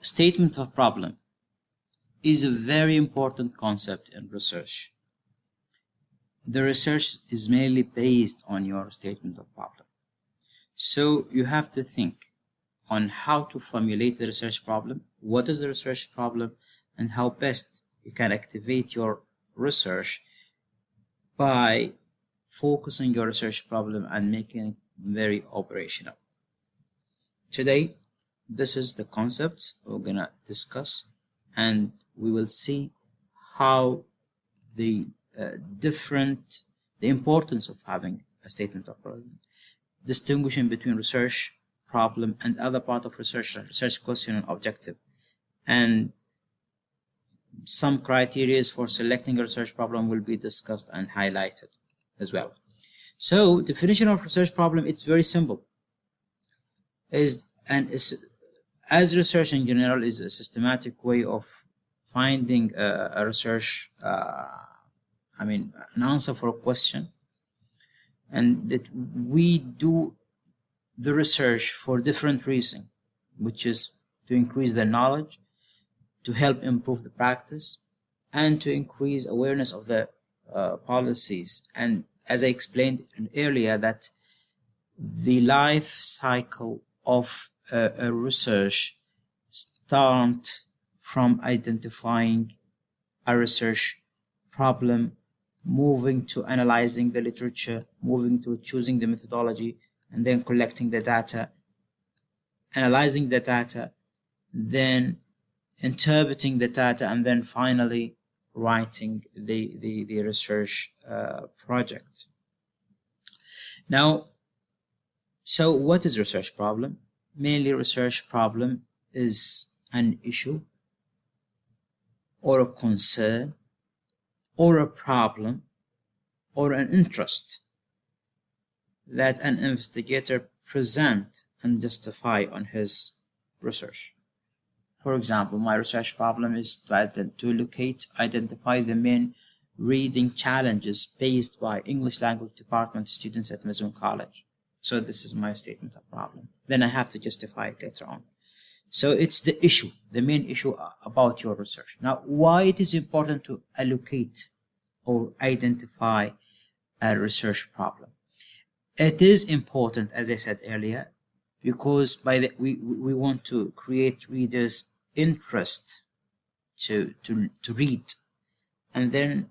statement of problem is a very important concept in research. The research is mainly based on your statement of problem. So you have to think on how to formulate the research problem, what is the research problem, and how best you can activate your research by focusing your research problem and making it very operational. Today, this is the concept we're gonna discuss, and we will see how the importance of having a statement of problem, distinguishing between research problem and other part of research, like research question and objective, and some criteria for selecting a research problem will be discussed and highlighted as well. So definition of research problem, it's very simple. As research in general is a systematic way of finding a research an answer for a question, and that we do the research for different reasons, which is to increase the knowledge, to help improve the practice, and to increase awareness of the policies. And as I explained earlier, that the life cycle of a research starts from identifying a research problem, moving to analyzing the literature, moving to choosing the methodology, and then collecting the data, analyzing the data, then interpreting the data, and then finally writing the research project. Now, so what is research problem? Mainly research problem is an issue or a concern or a problem or an interest that an investigator present and justify on his research. For example, my research problem is to identify the main reading challenges faced by English language department students at Mazun College. So this is my statement of problem. Then I have to justify it later on. So it's the issue, the main issue about your research. Now, why it is important to allocate or identify a research problem? It is important, as I said earlier, because we want to create readers' interest to read, and then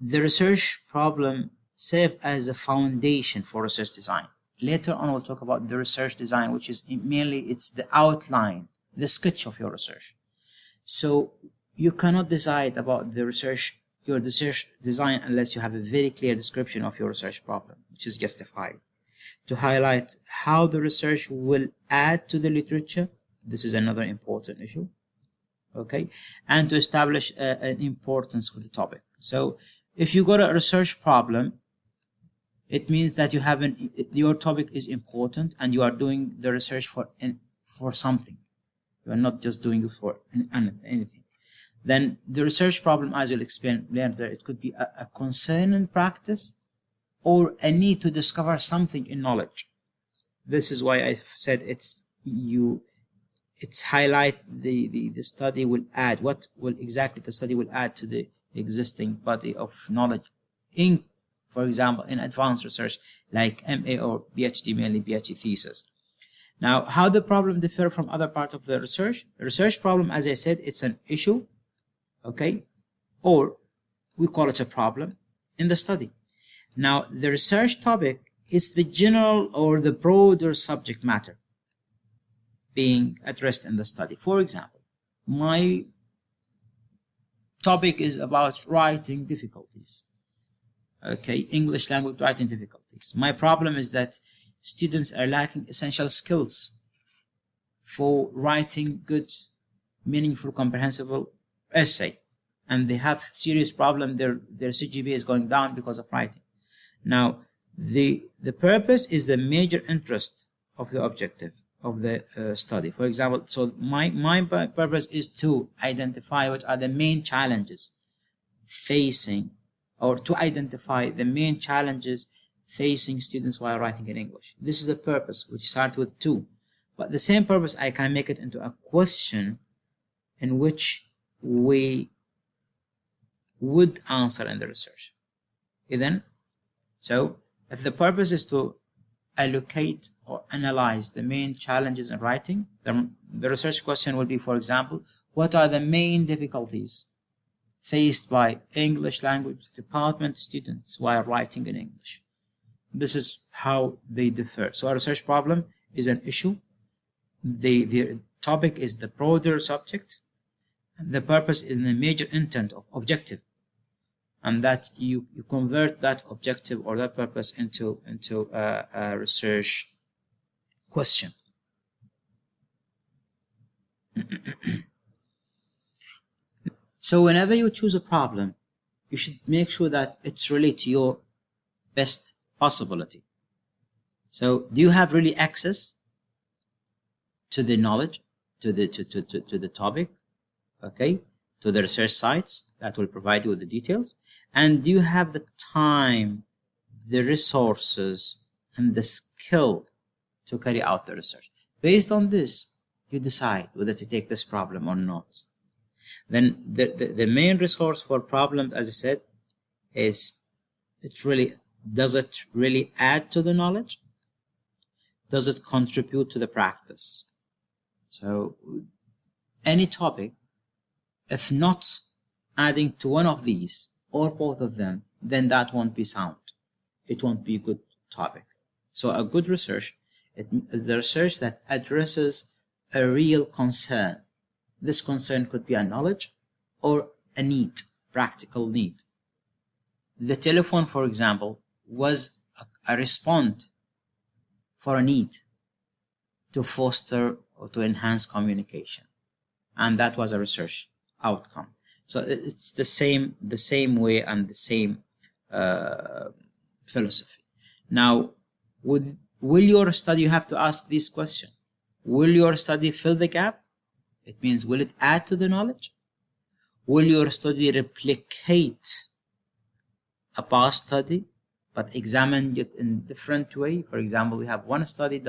the research problem serve as a foundation for research design. Later on, we'll talk about the research design, which is mainly it's the outline, the sketch of your research. So you cannot decide about your research design unless you have a very clear description of your research problem, which is justified. To highlight how the research will add to the literature, this is another important issue, okay? And to establish an importance for the topic. So if you got a research problem, it means that your topic is important and you are doing the research for something. You are not just doing it for anything. Then the research problem, as you'll explain later, it could be a concern in practice or a need to discover something in knowledge. This is why I said it's highlight the study will add, what will exactly the study will add to the existing body of knowledge in, for example, in advanced research like MA or PhD, mainly PhD thesis. Now, how the problem differ from other parts of the research? The research problem, as I said, it's an issue, okay, or we call it a problem in the study. Now, the research topic is the general or the broader subject matter being addressed in the study. For example, my topic is about writing difficulties. Okay, English language writing difficulties. My problem is that students are lacking essential skills for writing good, meaningful, comprehensible essay, and they have serious problem. Their CGPA is going down because of writing. Now, the purpose is the major interest of the objective of the study. For example, so my purpose is to identify what are the main challenges facing, or to identify the main challenges facing students while writing in English. This is the purpose, which starts with 2. but the same purpose I can make it into a question in which we would answer in the research. Then, so if the purpose is to allocate or analyze the main challenges in writing, the research question will be, for example, what are the main difficulties faced by English language department students while writing in English? This is how they differ. So a research problem is an issue. The topic is the broader subject, and the purpose is the major intent of objective, and that you convert that objective or that purpose into a research question. So whenever you choose a problem, you should make sure that it's related to your best possibility. So do you have really access to the knowledge, to the topic, okay, to the research sites that will provide you with the details? And do you have the time, the resources, and the skill to carry out the research? Based on this, you decide whether to take this problem or not. Then the main resource for problems, as I said, is does it really add to the knowledge? Does it contribute to the practice? So any topic, if not adding to one of these or both of them, then that won't be sound. It won't be a good topic. So a good research is the research that addresses a real concern. This concern could be a knowledge or a need, practical need. The telephone, for example, was a response for a need to foster or to enhance communication, and that was a research outcome. So it's the same way and the same philosophy. Now, will your study, you have to ask this question: will your study fill the gap? It means, will it add to the knowledge? Will your study replicate a past study but examine it in a different way? For example, we have one study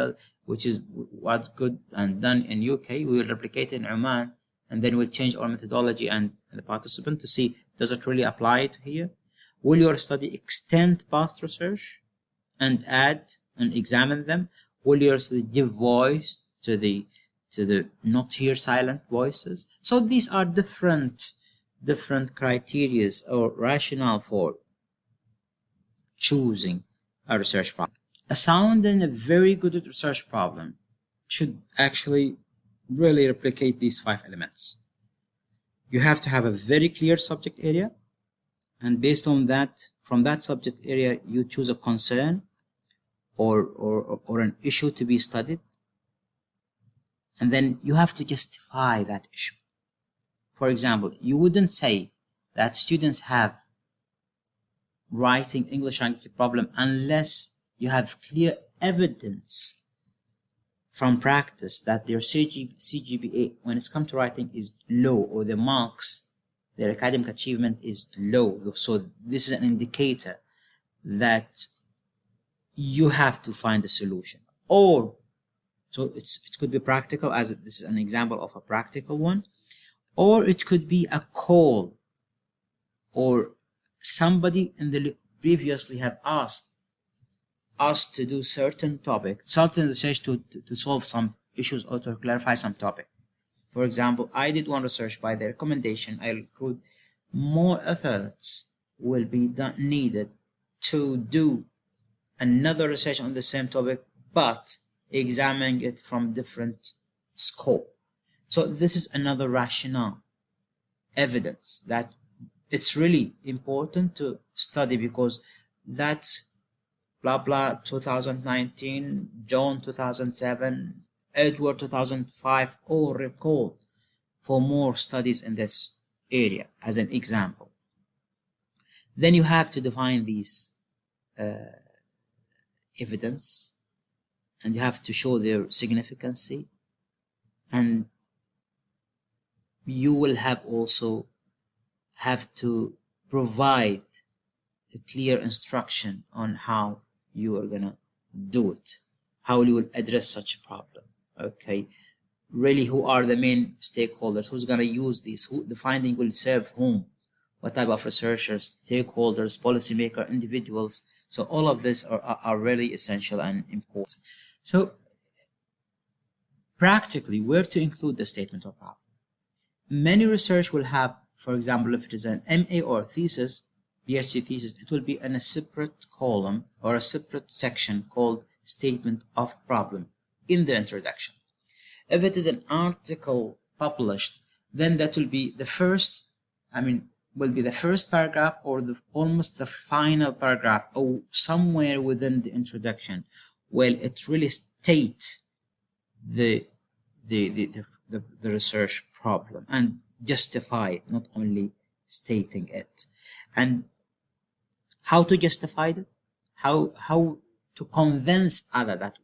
which is what good and done in UK. We will replicate it in Oman, and then we'll change our methodology and the participant to see, does it really apply to here? Will your study extend past research and add and examine them? Will your study give voice to the not here silent voices? So these are different criteria or rationale for choosing a research problem. A sound and a very good research problem should actually really replicate these 5 elements. You have to have a very clear subject area, and based on that, from that subject area, you choose a concern or an issue to be studied, and then you have to justify that issue. For example, you wouldn't say that students have writing English language problem unless you have clear evidence from practice that their CGPA, when it's come to writing, is low, or the marks, their academic achievement is low. So this is an indicator that you have to find a solution. Or so it could be practical, as this is an example of a practical one, or it could be a call, or somebody in the previously have asked us to do certain topic, certain research to solve some issues or to clarify some topic. For example, I did one research by the recommendation. I include more efforts will be needed to do another research on the same topic, but examining it from different scope. So this is another rationale, evidence that it's really important to study, because that's blah blah 2019, John 2007, Edward 2005, all recalled for more studies in this area as an example. Then you have to define these evidence, and you have to show their significance, and you will have to provide a clear instruction on how you are gonna do it, how you will address such a problem. Okay, really, who are the main stakeholders? Who's going to use these? Who the finding will serve whom? What type of researchers, stakeholders, policymaker, individuals? So all of this are really essential and important. So practically, where to include the statement of problem? Many research will have, for example, if it is an MA or thesis, PhD thesis, it will be in a separate column or a separate section called statement of problem in the introduction. If it is an article published, then that will be the first, will be the first paragraph or almost the final paragraph or somewhere within the introduction. Well, it really states the research problem and justify it, not only stating it. And how to justify it, how to convince other that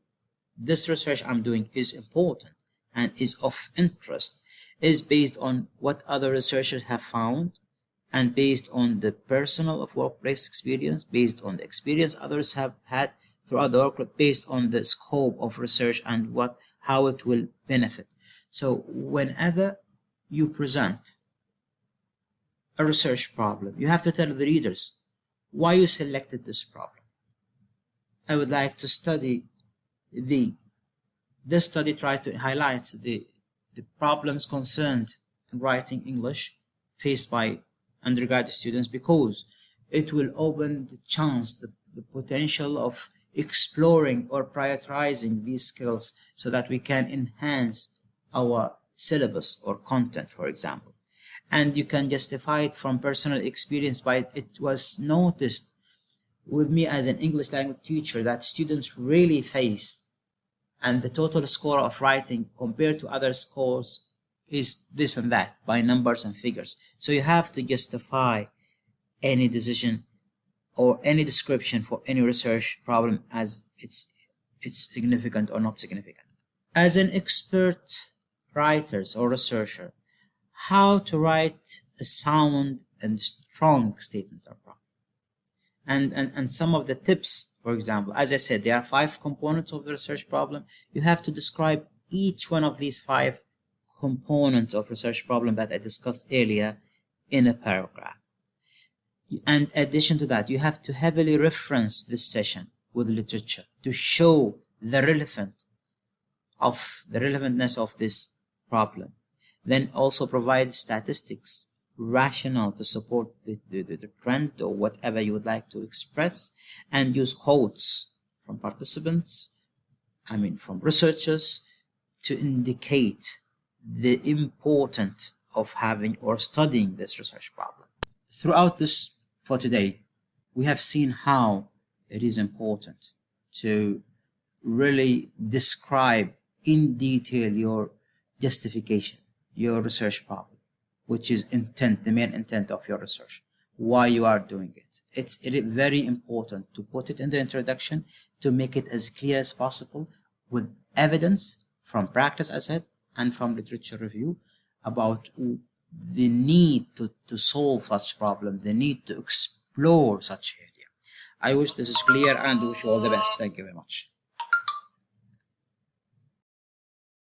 this research I'm doing is important and is of interest, is based on what other researchers have found and based on the personal of workplace experience, based on the experience others have had throughout the workplace, based on the scope of research and how it will benefit. So whenever you present a research problem, you have to tell the readers why you selected this problem. I would like to study this study tries to highlight the problems concerned in writing English faced by undergraduate students, because it will open the chance, the potential of exploring or prioritizing these skills so that we can enhance our syllabus or content, for example. And you can justify it from personal experience by it was noticed with me as an English language teacher that students really face, and the total score of writing compared to other scores is this and that by numbers and figures. So you have to justify any decision or any description for any research problem as it's significant or not significant. As an expert writer or researcher, how to write a sound and strong statement of problem. And some of the tips, for example, as I said, there are 5 components of the research problem. You have to describe each one of these 5 components of research problem that I discussed earlier in a paragraph. And in addition to that, you have to heavily reference this session with literature to show the relevantness of this problem. Then also provide statistics, rationale to support the trend or whatever you would like to express, and use quotes from participants, from researchers, to indicate the importance of having or studying this research problem. Throughout this for today, we have seen how it is important to really describe in detail your justification, your research problem, which is the main intent of your research, why you are doing it. It's very important to put it in the introduction to make it as clear as possible with evidence from practice, as I said, and from literature review about the need to solve such problem, the need to explore such area. I wish this is clear and wish you all the best. Thank you very much.